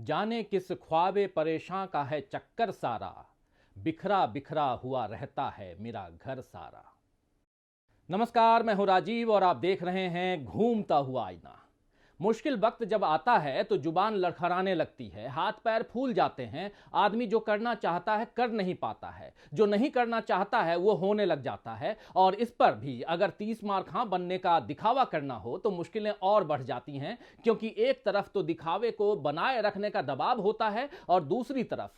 जाने किस ख्वाबे परेशान का है चक्कर सारा, बिखरा बिखरा हुआ रहता है मेरा घर सारा। नमस्कार, मैं हूं राजीव और आप देख रहे हैं घूमता हुआ आईना। मुश्किल वक्त जब आता है तो जुबान लड़खड़ाने लगती है, हाथ पैर फूल जाते हैं। आदमी जो करना चाहता है कर नहीं पाता है, जो नहीं करना चाहता है वो होने लग जाता है। और इस पर भी अगर 30 मार खां बनने का दिखावा करना हो तो मुश्किलें और बढ़ जाती हैं, क्योंकि एक तरफ तो दिखावे को बनाए रखने का दबाव होता है और दूसरी तरफ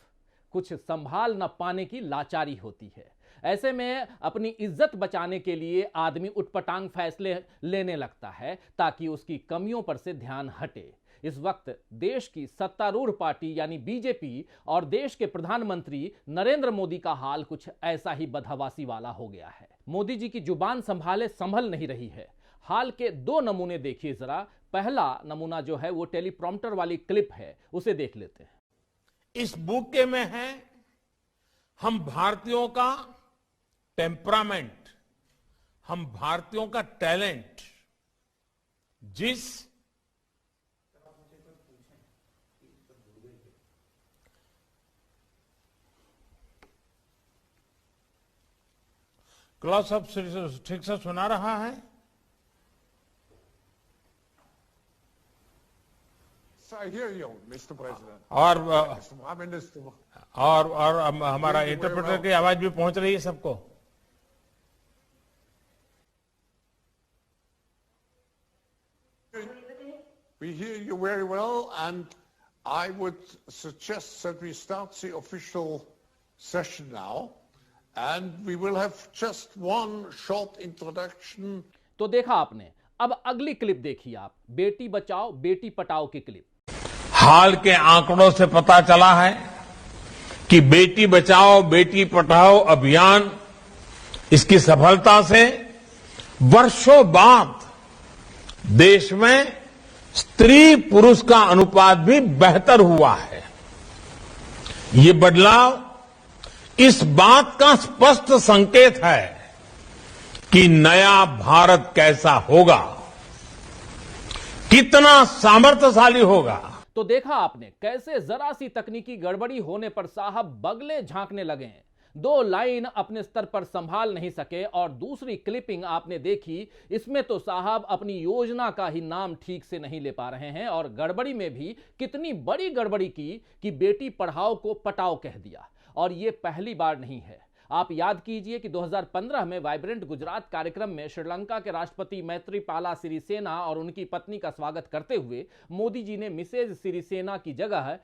कुछ संभाल न पाने की लाचारी होती है। ऐसे में अपनी इज्जत बचाने के लिए आदमी उटपटांग फैसले लेने लगता है ताकि उसकी कमियों पर से ध्यान हटे। इस वक्त देश की सत्तारूढ़ पार्टी यानी बीजेपी और देश के प्रधानमंत्री नरेंद्र मोदी का हाल कुछ ऐसा ही बदहवासी वाला हो गया है। मोदी जी की जुबान संभाले संभल नहीं रही है। हाल के दो नमूने देखिए जरा। पहला नमूना जो है वो टेलीप्रॉम्प्टर वाली क्लिप है, उसे देख लेते हैं। इस बुके में है हम भारतीयों का टेम्परामेंट, हम भारतीयों का टैलेंट। जिस क्लास अब ठीक से सुना रहा है? I hear you, Mr. President. और हमारा इंटरप्रेटर की आवाज भी पहुंच रही है सबको। We hear you very well, and I would suggest that we start the official session now, and we will have just one short introduction. तो देखा आपने, अब अगली क्लिप देखिए आप, बेटी बचाओ बेटी पटाओ की क्लिप। हाल के आंकड़ों से पता चला है कि बेटी बचाओ बेटी पढ़ाओ अभियान, इसकी सफलता से वर्षों बाद देश में स्त्री पुरुष का अनुपात भी बेहतर हुआ है। ये बदलाव इस बात का स्पष्ट संकेत है कि नया भारत कैसा होगा, कितना सामर्थ्यशाली होगा। तो देखा आपने कैसे जरा सी तकनीकी गड़बड़ी होने पर साहब बगले झांकने लगे हैं। दो लाइन अपने स्तर पर संभाल नहीं सके। और दूसरी क्लिपिंग आपने देखी, इसमें तो साहब अपनी योजना का ही नाम ठीक से नहीं ले पा रहे हैं और गड़बड़ी में भी कितनी बड़ी गड़बड़ी की कि बेटी पढ़ाओ को पटाओ कह दिया। और यह पहली बार नहीं है। आप याद कीजिए कि 2015 में वाइब्रेंट गुजरात कार्यक्रम में श्रीलंका के राष्ट्रपति मैत्रीपाला सिरिसेना और उनकी पत्नी का स्वागत करते हुए मोदी जी ने मिसेज सिरिसेना की जगह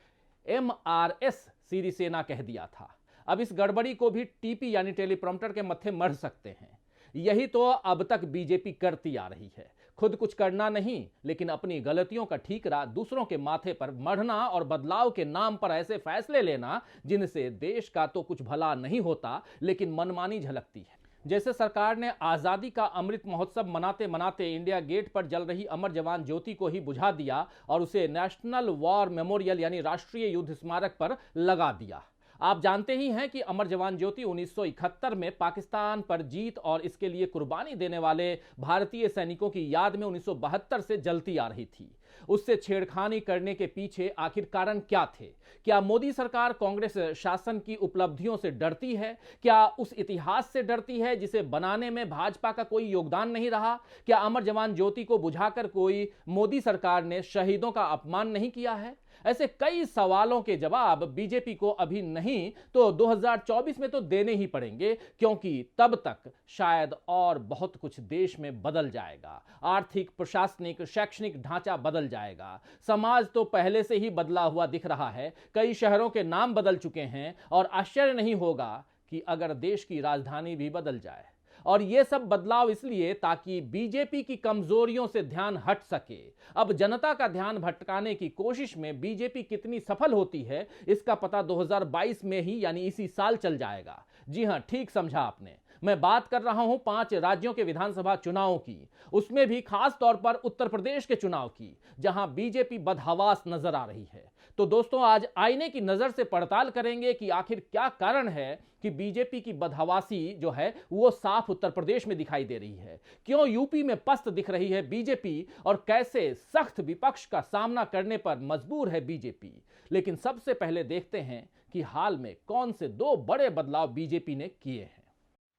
MRS सिरिसेना कह दिया था। अब इस गड़बड़ी को भी टीपी यानी टेलीप्रॉम्प्टर के मत्थे मढ़ सकते हैं। यही तो अब तक बीजेपी करती आ रही है, खुद कुछ करना नहीं लेकिन अपनी गलतियों का ठीकरा दूसरों के माथे पर मढ़ना और बदलाव के नाम पर ऐसे फैसले लेना जिनसे देश का तो कुछ भला नहीं होता लेकिन मनमानी झलकती है। जैसे सरकार ने आजादी का अमृत महोत्सव मनाते मनाते इंडिया गेट पर जल रही अमर जवान ज्योति को ही बुझा दिया और उसे नेशनल वॉर मेमोरियल यानी राष्ट्रीय युद्ध स्मारक पर लगा दिया। आप जानते ही हैं कि अमर जवान ज्योति 1971 में पाकिस्तान पर जीत और इसके लिए कुर्बानी देने वाले भारतीय सैनिकों की याद में 1972 से जलती आ रही थी। उससे छेड़खानी करने के पीछे आखिर कारण क्या थे? क्या मोदी सरकार कांग्रेस शासन की उपलब्धियों से डरती है? क्या उस इतिहास से डरती है जिसे बनाने में भाजपा का कोई योगदान नहीं रहा? क्या अमर जवान ज्योति को बुझाकर कोई मोदी सरकार ने शहीदों का अपमान नहीं किया है? ऐसे कई सवालों के जवाब बीजेपी को अभी नहीं तो 2024 में तो देने ही पड़ेंगे, क्योंकि तब तक शायद और बहुत कुछ देश में बदल जाएगा। आर्थिक, प्रशासनिक, शैक्षणिक ढांचा बदल जाएगा। समाज तो पहले से ही बदला हुआ दिख रहा है। कई शहरों के नाम बदल चुके हैं और आश्चर्य नहीं होगा कि अगर देश की राजधानी भी बदल जाए। और ये सब बदलाव इसलिए ताकि बीजेपी की कमजोरियों से ध्यान हट सके। अब जनता का ध्यान भटकाने की कोशिश में बीजेपी कितनी सफल होती है इसका पता 2022 में ही यानी इसी साल चल जाएगा। जी हां, ठीक समझा आपने। मैं बात कर रहा हूं 5 राज्यों के विधानसभा चुनावों की, उसमें भी खास तौर पर उत्तर प्रदेश के चुनाव की, जहां बीजेपी बदहवास नजर आ रही है। तो दोस्तों, आज आईने की नजर से पड़ताल करेंगे कि आखिर क्या कारण है कि बीजेपी की बदहवासी जो है वो साफ उत्तर प्रदेश में दिखाई दे रही है, क्यों यूपी में पस्त दिख रही है बीजेपी, और कैसे सख्त विपक्ष का सामना करने पर मजबूर है बीजेपी। लेकिन सबसे पहले देखते हैं कि हाल में कौन से 2 बड़े बदलाव बीजेपी ने किए हैं।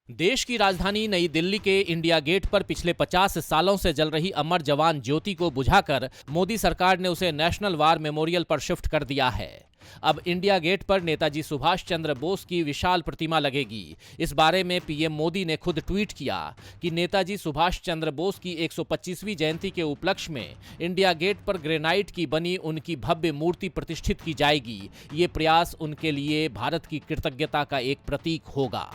देश की राजधानी नई दिल्ली के इंडिया गेट पर पिछले 50 सालों से जल रही अमर जवान ज्योति को बुझाकर मोदी सरकार ने उसे नेशनल वार मेमोरियल पर शिफ्ट कर दिया है। अब इंडिया गेट पर नेताजी सुभाष चंद्र बोस की विशाल प्रतिमा लगेगी। इस बारे में पीएम मोदी ने खुद ट्वीट किया कि नेताजी सुभाष चंद्र बोस की 125वीं जयंती के उपलक्ष्य में इंडिया गेट पर ग्रेनाइट की बनी उनकी भव्य मूर्ति प्रतिष्ठित की जाएगी। ये प्रयास उनके लिए भारत की कृतज्ञता का एक प्रतीक होगा।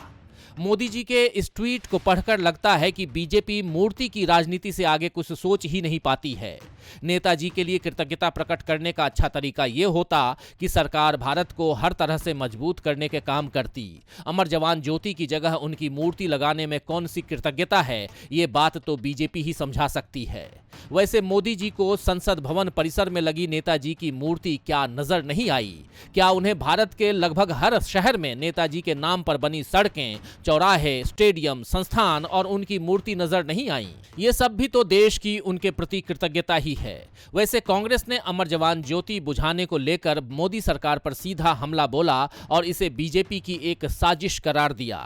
मोदी जी के इस ट्वीट को पढ़कर लगता है कि बीजेपी मूर्ति की राजनीति से आगे कुछ सोच ही नहीं पाती है। नेताजी के लिए कृतज्ञता प्रकट करने का अच्छा तरीका यह होता कि सरकार भारत को हर तरह से मजबूत करने के काम करती। अमर जवान ज्योति की जगह उनकी मूर्ति लगाने में कौन सी कृतज्ञता है, ये बात तो बीजेपी ही समझा सकती है। वैसे मोदी जी को संसद भवन परिसर में लगी नेताजी की मूर्ति क्या नजर नहीं आई? क्या उन्हें भारत के लगभग हर शहर में नेताजी के नाम पर बनी सड़कें, चौराहे, स्टेडियम, संस्थान और उनकी मूर्ति नजर नहीं आई? ये सब भी तो देश की उनके प्रति कृतज्ञता ही है। वैसे कांग्रेस ने अमर जवान ज्योति बुझाने को लेकर मोदी सरकार पर सीधा हमला बोला और इसे बीजेपी की एक साजिश करार दिया।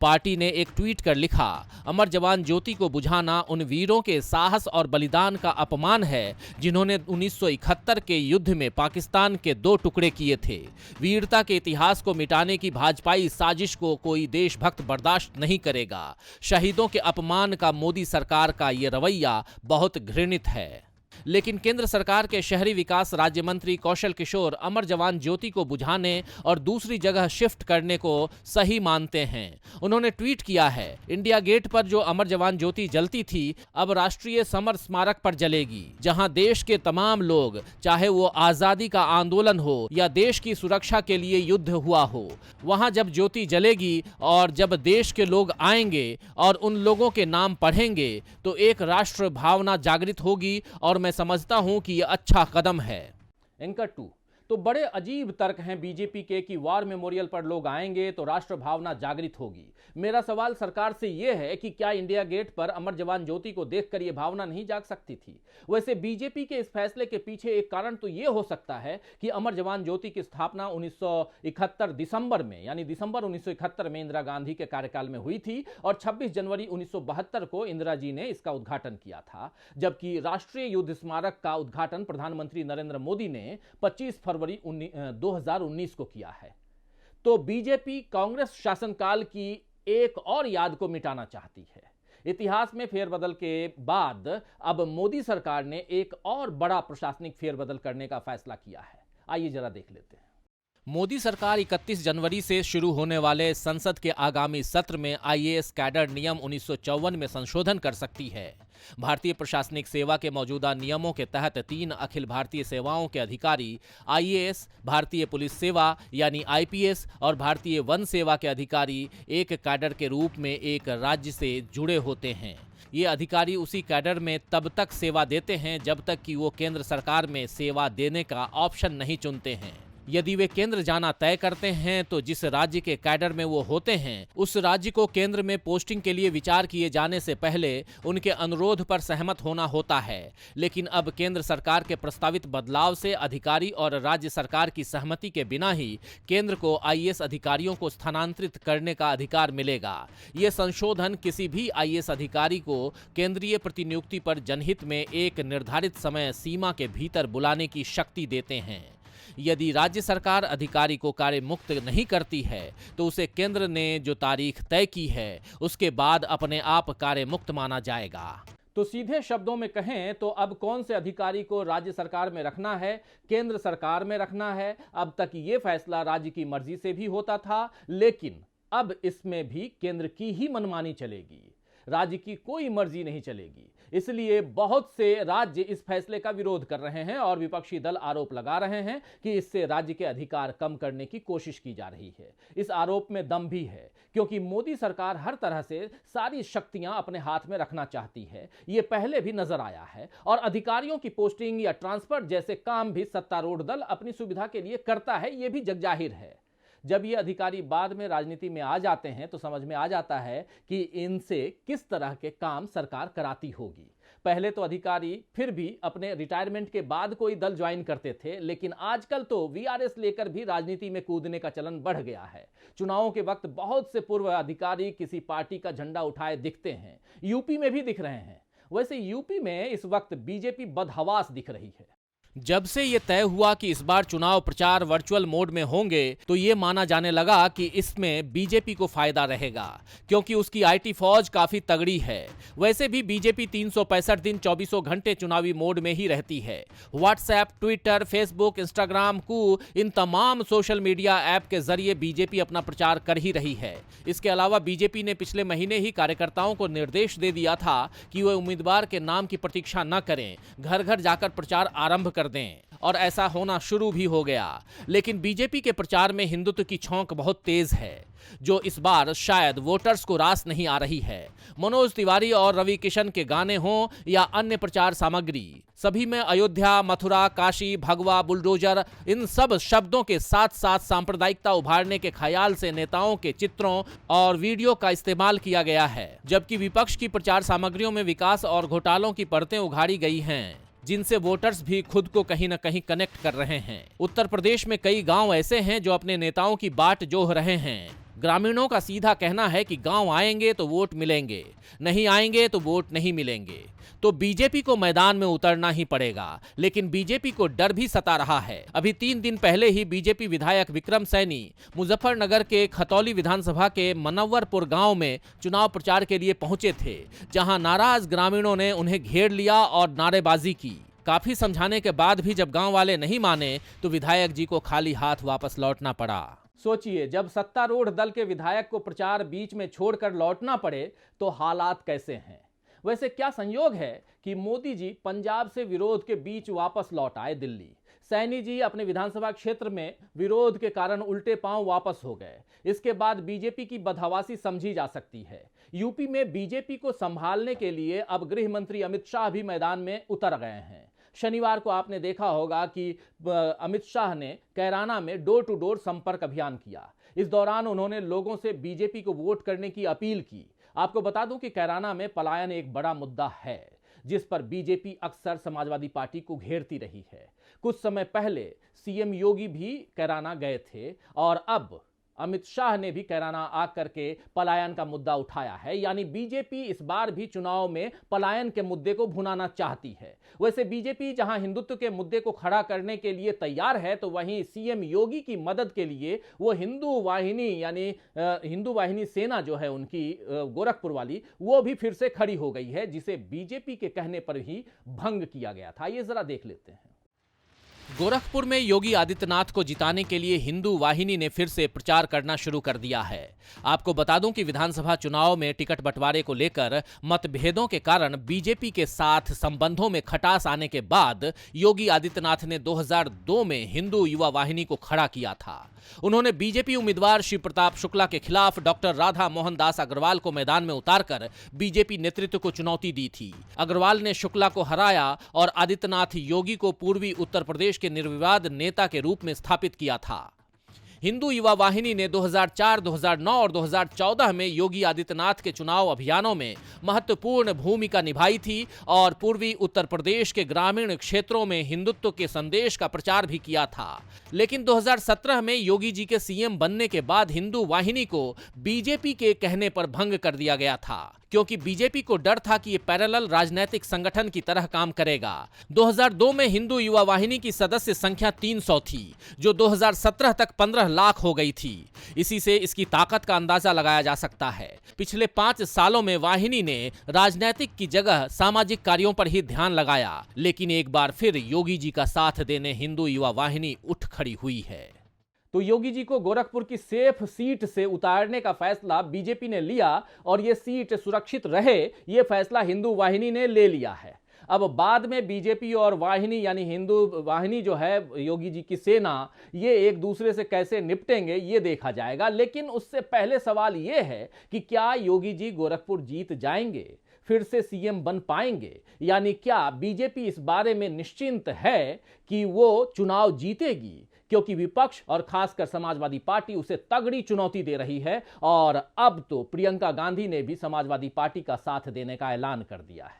पार्टी ने एक ट्वीट कर लिखा, अमर जवान ज्योति को बुझाना उन वीरों के साहस और बलिदान का अपमान है जिन्होंने 1971 के युद्ध में पाकिस्तान के 2 टुकड़े किए थे। वीरता के इतिहास को मिटाने की भाजपाई साजिश को कोई देशभक्त बर्दाश्त नहीं करेगा। शहीदों के अपमान का मोदी सरकार का ये रवैया बहुत घृणित है। लेकिन केंद्र सरकार के शहरी विकास राज्य मंत्री कौशल किशोर अमर जवान ज्योति को बुझाने और दूसरी जगह शिफ्ट करने को सही मानते हैं। उन्होंने ट्वीट किया है, इंडिया गेट पर जो अमर जवान ज्योति जलती थी अब राष्ट्रीय समर स्मारक पर जलेगी, जहां देश के तमाम लोग, चाहे वो आजादी का आंदोलन हो या देश की सुरक्षा के लिए युद्ध हुआ हो, वहां जब ज्योति जलेगी और जब देश के लोग आएंगे और उन लोगों के नाम पढ़ेंगे तो एक राष्ट्र भावना जागृत होगी और मैं समझता हूं कि यह अच्छा कदम है। एंकर 2 तो बड़े अजीब तर्क हैं बीजेपी के कि वार मेमोरियल पर लोग आएंगे तो राष्ट्र भावना जागृत होगी। मेरा सवाल सरकार से यह है कि क्या इंडिया गेट पर अमर जवान ज्योति को देखकर यह भावना नहीं जाग सकती थी? वैसे बीजेपी के इस फैसले के पीछे एक कारण तो यह हो सकता है कि अमर जवान ज्योति की स्थापना 1971 दिसंबर में, यानी दिसंबर 1971 में इंदिरा गांधी के कार्यकाल में हुई थी और 26 जनवरी 1972 को इंदिरा जी ने इसका उद्घाटन किया था, जबकि राष्ट्रीय युद्ध स्मारक का उद्घाटन प्रधानमंत्री नरेंद्र मोदी ने 25 फरवरी 2019 को किया है। तो बीजेपी कांग्रेस शासनकाल की एक और याद को मिटाना चाहती है। इतिहास में फेरबदल के बाद अब मोदी सरकार ने एक और बड़ा प्रशासनिक फेरबदल करने का फैसला किया है। आइए जरा देख लेते हैं। मोदी सरकार 31 जनवरी से शुरू होने वाले संसद के आगामी सत्र में आईएएस कैडर नियम 1954 में संशोधन कर सकती है। भारतीय प्रशासनिक सेवा के मौजूदा नियमों के तहत 3 अखिल भारतीय सेवाओं के अधिकारी आईएएस, भारतीय पुलिस सेवा यानी आईपीएस और भारतीय वन सेवा के अधिकारी एक कैडर के रूप में एक राज्य से जुड़े होते हैं। ये अधिकारी उसी कैडर में तब तक सेवा देते हैं जब तक कि वो केंद्र सरकार में सेवा देने का ऑप्शन नहीं चुनते हैं। यदि वे केंद्र जाना तय करते हैं तो जिस राज्य के कैडर में वो होते हैं उस राज्य को केंद्र में पोस्टिंग के लिए विचार किए जाने से पहले उनके अनुरोध पर सहमत होना होता है। लेकिन अब केंद्र सरकार के प्रस्तावित बदलाव से अधिकारी और राज्य सरकार की सहमति के बिना ही केंद्र को आईएएस अधिकारियों को स्थानांतरित करने का अधिकार मिलेगा। ये संशोधन किसी भी आईएएस अधिकारी को केंद्रीय प्रतिनियुक्ति पर जनहित में एक निर्धारित समय सीमा के भीतर बुलाने की शक्ति देते हैं। यदि राज्य सरकार अधिकारी को कार्य मुक्त नहीं करती है तो उसे केंद्र ने जो तारीख तय की है उसके बाद अपने आप कार्य मुक्त माना जाएगा। तो सीधे शब्दों में कहें तो अब कौन से अधिकारी को राज्य सरकार में रखना है, केंद्र सरकार में रखना है, अब तक ये फैसला राज्य की मर्जी से भी होता था, लेकिन अब इसमें भी केंद्र की ही मनमानी चलेगी। राज्य की कोई मर्जी नहीं चलेगी। इसलिए बहुत से राज्य इस फैसले का विरोध कर रहे हैं और विपक्षी दल आरोप लगा रहे हैं कि इससे राज्य के अधिकार कम करने की कोशिश की जा रही है। इस आरोप में दम भी है, क्योंकि मोदी सरकार हर तरह से सारी शक्तियां अपने हाथ में रखना चाहती है। ये पहले भी नजर आया है और अधिकारियों की पोस्टिंग या ट्रांसफर जैसे काम भी सत्तारूढ़ दल अपनी सुविधा के लिए करता है, ये भी जगजाहिर है। जब ये अधिकारी बाद में राजनीति में आ जाते हैं तो समझ में आ जाता है कि इनसे किस तरह के काम सरकार कराती होगी। पहले तो अधिकारी फिर भी अपने रिटायरमेंट के बाद कोई दल ज्वाइन करते थे, लेकिन आजकल तो वीआरएस लेकर भी राजनीति में कूदने का चलन बढ़ गया है। चुनावों के वक्त बहुत से पूर्व अधिकारी किसी पार्टी का झंडा उठाए दिखते हैं, यूपी में भी दिख रहे हैं। वैसे यूपी में इस वक्त बीजेपी बदहवास दिख रही है। जब से ये तय हुआ कि इस बार चुनाव प्रचार वर्चुअल मोड में होंगे तो ये माना जाने लगा कि इसमें बीजेपी को फायदा रहेगा, क्योंकि उसकी आईटी फौज काफी तगड़ी है। वैसे भी बीजेपी 365 दिन 24 घंटे चुनावी मोड में ही रहती है। व्हाट्सएप, ट्विटर, फेसबुक, इंस्टाग्राम को इन तमाम सोशल मीडिया ऐप के जरिए बीजेपी अपना प्रचार कर ही रही है। इसके अलावा बीजेपी ने पिछले महीने ही कार्यकर्ताओं को निर्देश दे दिया था कि वे उम्मीदवार के नाम की प्रतीक्षा न करें, घर घर जाकर प्रचार आरंभ कर दें, और ऐसा होना शुरू भी हो गया। लेकिन बीजेपी के प्रचार में हिंदुत्व की छौंक बहुत तेज है, जो इस बार शायद वोटर्स को रास नहीं आ रही है। मनोज तिवारी और रवि किशन के गाने हों या अन्य प्रचार सामग्री, सभी में अयोध्या, मथुरा, काशी, भगवा, बुलडोजर, इन सब शब्दों के साथ साथ सांप्रदायिकता उभारने के ख्याल से नेताओं के चित्रों और वीडियो का इस्तेमाल किया गया है। जबकि विपक्ष की प्रचार सामग्रियों में विकास और घोटालों की परतें उघाड़ी गई हैं, जिनसे वोटर्स भी खुद को कहीं न कहीं कनेक्ट कर रहे हैं। उत्तर प्रदेश में कई गांव ऐसे हैं जो अपने नेताओं की बाट जोह रहे हैं। ग्रामीणों का सीधा कहना है कि गांव आएंगे तो वोट मिलेंगे, नहीं आएंगे तो वोट नहीं मिलेंगे। तो बीजेपी को मैदान में उतरना ही पड़ेगा, लेकिन बीजेपी को डर भी सता रहा है। अभी 3 दिन पहले ही बीजेपी विधायक विक्रम सैनी मुजफ्फरनगर के खतौली विधानसभा के मनव्वरपुर गांव में चुनाव प्रचार के लिए पहुंचे थे, जहां नाराज ग्रामीणों ने उन्हें घेर लिया और नारेबाजी की। काफी समझाने के बाद भी जब गांव वाले नहीं माने तो विधायक जी को खाली हाथ वापस लौटना पड़ा। सोचिए, जब सत्तारूढ़ दल के विधायक को प्रचार बीच में छोड़कर लौटना पड़े तो हालात कैसे हैं। वैसे क्या संयोग है कि मोदी जी पंजाब से विरोध के बीच वापस लौट आए दिल्ली। सैनी जी अपने विधानसभा क्षेत्र में विरोध के कारण उल्टे पांव वापस हो गए। इसके बाद बीजेपी की बदहवासी समझी जा सकती है। यूपी में बीजेपी को संभालने के लिए अब गृह मंत्री अमित शाह भी मैदान में उतर गए हैं। शनिवार को आपने देखा होगा कि अमित शाह ने कैराना में डोर टू डोर संपर्क अभियान किया। इस दौरान उन्होंने लोगों से बीजेपी को वोट करने की अपील की। आपको बता दूं कि कैराना में पलायन एक बड़ा मुद्दा है, जिस पर बीजेपी अक्सर समाजवादी पार्टी को घेरती रही है। कुछ समय पहले सीएम योगी भी कैराना गए थे और अब अमित शाह ने भी कैराना आकर के पलायन का मुद्दा उठाया है। यानी बीजेपी इस बार भी चुनाव में पलायन के मुद्दे को भुनाना चाहती है। वैसे बीजेपी जहां हिंदुत्व के मुद्दे को खड़ा करने के लिए तैयार है, तो वहीं सीएम योगी की मदद के लिए वो हिंदू वाहिनी यानी हिंदू वाहिनी सेना जो है उनकी गोरखपुर वाली, वो भी फिर से खड़ी हो गई है, जिसे बीजेपी के कहने पर ही भंग किया गया था। ये जरा देख लेते हैं। गोरखपुर में योगी आदित्यनाथ को जिताने के लिए हिंदू वाहिनी ने फिर से प्रचार करना शुरू कर दिया है। आपको बता दूं कि विधानसभा चुनाव में टिकट बंटवारे को लेकर मतभेदों के कारण बीजेपी के साथ संबंधों में खटास आने के बाद योगी आदित्यनाथ ने 2002 में हिंदू युवा वाहिनी को खड़ा किया था। उन्होंने बीजेपी उम्मीदवार शिव प्रताप शुक्ला के खिलाफ डॉक्टर राधा मोहन दास अग्रवाल को मैदान में उतारकर बीजेपी नेतृत्व को चुनौती दी थी। अग्रवाल ने शुक्ला को हराया और आदित्यनाथ योगी को पूर्वी उत्तर प्रदेश के निर्विवाद नेता के रूप में स्थापित किया था। हिंदू युवा वाहिनी ने 2004, 2009 और 2014 में योगी आदित्यनाथ के चुनाव अभियानों में महत्वपूर्ण भूमिका निभाई थी और पूर्वी उत्तर प्रदेश के ग्रामीण क्षेत्रों में हिंदुत्व के संदेश का प्रचार भी किया था। लेकिन 2017 में योगी जी के सीएम बनने के बाद हिंदू वाहिनी को बीजेपी के कहने पर भंग कर दिया गया था, क्योंकि बीजेपी को डर था कि ये पैरेलल राजनीतिक संगठन की तरह काम करेगा। 2002 में हिंदू युवा वाहिनी की सदस्य संख्या 300 थी, जो 2017 तक 15 लाख हो गई थी। इसी से इसकी ताकत का अंदाजा लगाया जा सकता है। पिछले 5 सालों में वाहिनी ने राजनीतिक की जगह सामाजिक कार्यों पर ही ध्यान लगाया, लेकिन एक बार फिर योगी जी का साथ देने हिंदू युवा वाहिनी उठ खड़ी हुई है। तो योगी जी को गोरखपुर की सेफ सीट से उतारने का फैसला बीजेपी ने लिया और यह सीट सुरक्षित रहे, यह फैसला हिंदू वाहिनी ने ले लिया है। अब बाद में बीजेपी और वाहिनी यानी हिंदू वाहिनी जो है योगी जी की सेना, ये एक दूसरे से कैसे निपटेंगे ये देखा जाएगा। लेकिन उससे पहले सवाल ये है कि क्या योगी जी गोरखपुर जीत जाएंगे, फिर से सीएम बन पाएंगे, यानी क्या बीजेपी इस बारे में निश्चिंत है कि वो चुनाव जीतेगी? क्योंकि विपक्ष और खासकर समाजवादी पार्टी उसे तगड़ी चुनौती दे रही है और अब तो प्रियंका गांधी ने भी समाजवादी पार्टी का साथ देने का ऐलान कर दिया है।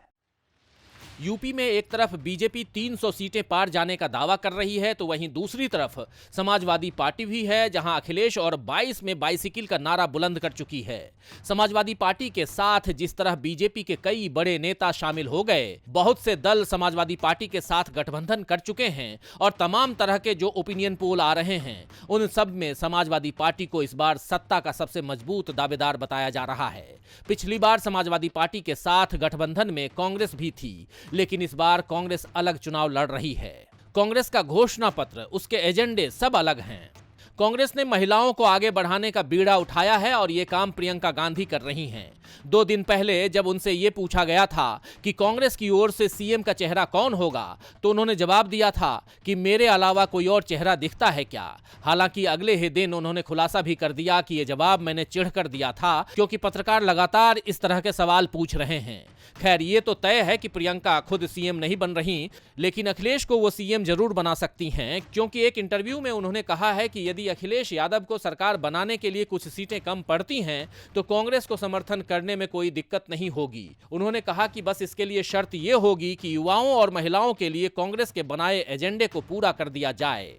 यूपी में एक तरफ बीजेपी 300 सीटें पार जाने का दावा कर रही है, तो वहीं दूसरी तरफ समाजवादी पार्टी भी है, जहां अखिलेश और 22 में बाइसिकल का नारा बुलंद कर चुकी है। समाजवादी पार्टी के साथ जिस तरह बीजेपी के कई बड़े नेता शामिल हो गए, बहुत से दल समाजवादी पार्टी के साथ गठबंधन कर चुके हैं और तमाम तरह के जो ओपिनियन पोल आ रहे हैं, उन सब में समाजवादी पार्टी को इस बार सत्ता का सबसे मजबूत दावेदार बताया जा रहा है। पिछली बार समाजवादी पार्टी के साथ गठबंधन में कांग्रेस भी थी, लेकिन इस बार कांग्रेस अलग चुनाव लड़ रही है। कांग्रेस का घोषणा पत्र, उसके एजेंडे सब अलग हैं। कांग्रेस ने महिलाओं को आगे बढ़ाने का बीड़ा उठाया है और ये काम प्रियंका गांधी कर रही हैं। 2 दिन पहले जब उनसे ये पूछा गया था कि कांग्रेस की ओर से सीएम का चेहरा कौन होगा, तो उन्होंने जवाब दिया था कि मेरे अलावा कोई और चेहरा दिखता है क्या। हालांकि अगले ही दिन उन्होंने खुलासा भी कर दिया कि यह जवाब मैंने चिढ़कर दिया था, क्योंकि पत्रकार लगातार इस तरह के सवाल पूछ रहे हैं। खैर, ये तो तय है कि प्रियंका खुद सीएम नहीं बन रही, लेकिन अखिलेश को वो सीएम जरूर बना सकती हैं, क्योंकि एक इंटरव्यू में उन्होंने कहा है कि यदि अखिलेश यादव को सरकार बनाने के लिए कुछ सीटें कम पड़ती हैं तो कांग्रेस को समर्थन करने में कोई दिक्कत नहीं होगी। उन्होंने कहा कि बस इसके लिए शर्त यह होगी कि युवाओं और महिलाओं के लिए कांग्रेस के बनाए एजेंडे को पूरा कर दिया जाए।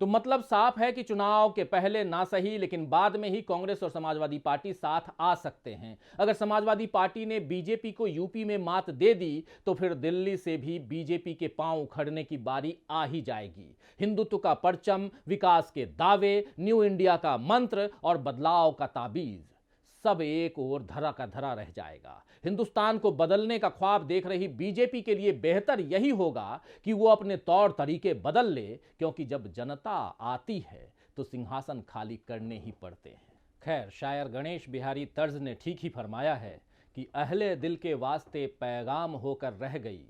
तो मतलब साफ है कि चुनाव के पहले ना सही, लेकिन बाद में ही कांग्रेस और समाजवादी पार्टी साथ आ सकते हैं। अगर समाजवादी पार्टी ने बीजेपी को यूपी में मात दे दी तो फिर दिल्ली से भी बीजेपी के पांव उखड़ने की बारी आ ही जाएगी। हिंदुत्व का परचम, विकास के दावे, न्यू इंडिया का मंत्र और बदलाव का ताबीज, सब एक और धरा का धरा रह जाएगा। हिंदुस्तान को बदलने का ख्वाब देख रही बीजेपी के लिए बेहतर यही होगा कि वो अपने तौर तरीके बदल ले, क्योंकि जब जनता आती है तो सिंहासन खाली करने ही पड़ते हैं। खैर, शायर गणेश बिहारी तर्ज ने ठीक ही फरमाया है कि अहले दिल के वास्ते पैगाम होकर रह गई,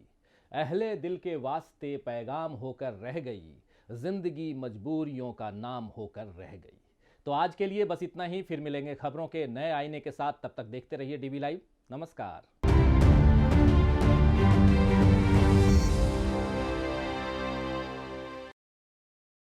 अहले दिल के वास्ते पैगाम होकर रह गई, जिंदगी मजबूरियों का नाम होकर रह गई। तो आज के लिए बस इतना ही। फिर मिलेंगे खबरों के नए आईने के साथ। तब तक देखते रहिए डीवी लाइव। नमस्कार।